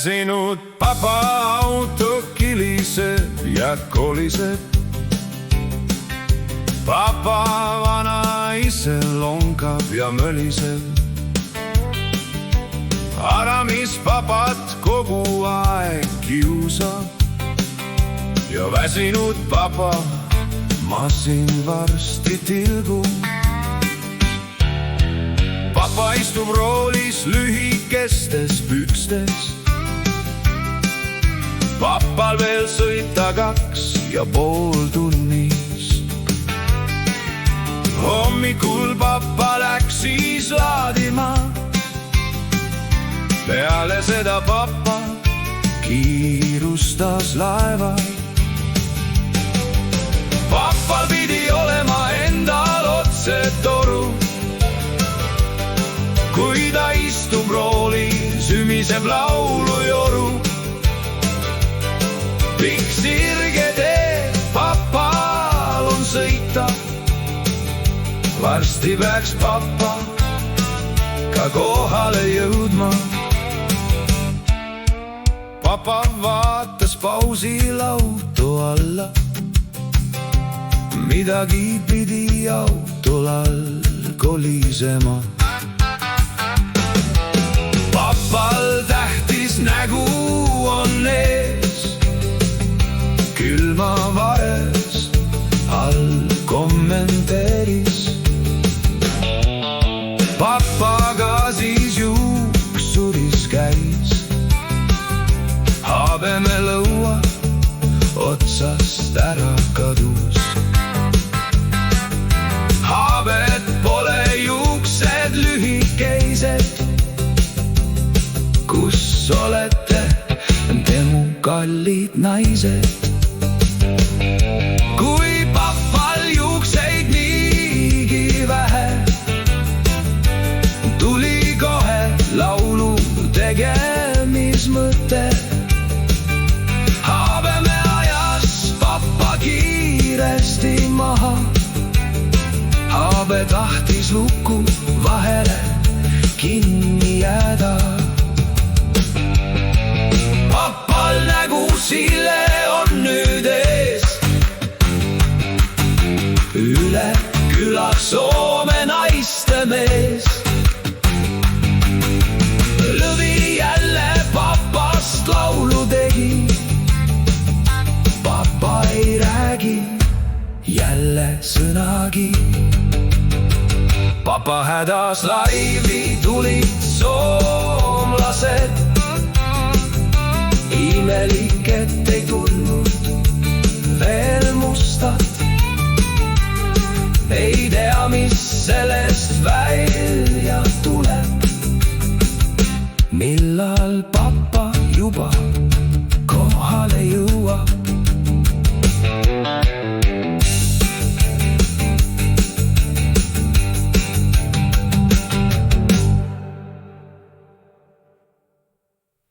väsinud papa auto kiliseb ja koliseb. Papa vanaise longab ja möliseb. Ära mis papat kogu aeg kiusab ja väsinud papa masin varsti tilgub. Papa istub roolis lühikestes pükstes. Papal veel sõita 2,5 tunnis. Hommikul papa läks siis laadima. Peale seda papa kiirustas laeva. Papal pidi olema endal otse toru. Kui ta istub roolis, ümiseb laulujoru. Pikk sirge tee papal on sõita. Varsti peaks papa ka kohale jõudma. Papa vaatas pausil auto alla. Midagi pidi autol all kolisema. Papal tähtis nägu on ees. Külma vares all kommenteeris. Papaga siis juuksuris käis. Habeme lõua otsast ära kadus. Habed pole juuksed lühikeised. Kus olete temu kallid naised? Kui papal juukseid niigi vähe, tuli kohe laulu tegemismõte. Habeme ajas papa kiiresti maha. Habe tahtis luku vahele kinni jääda. Papal nägu sille on nüüd ees. Üle küla Soome naiste mees. Lõvi jälle papast laulu tegi. Papa ei räägi jälle sõnagi. Papa hädas laivi tulid soomlased. Imelik, et ei tulnud veel mustad. Ei tea, mis sellest välja tuleb. Millal papa juba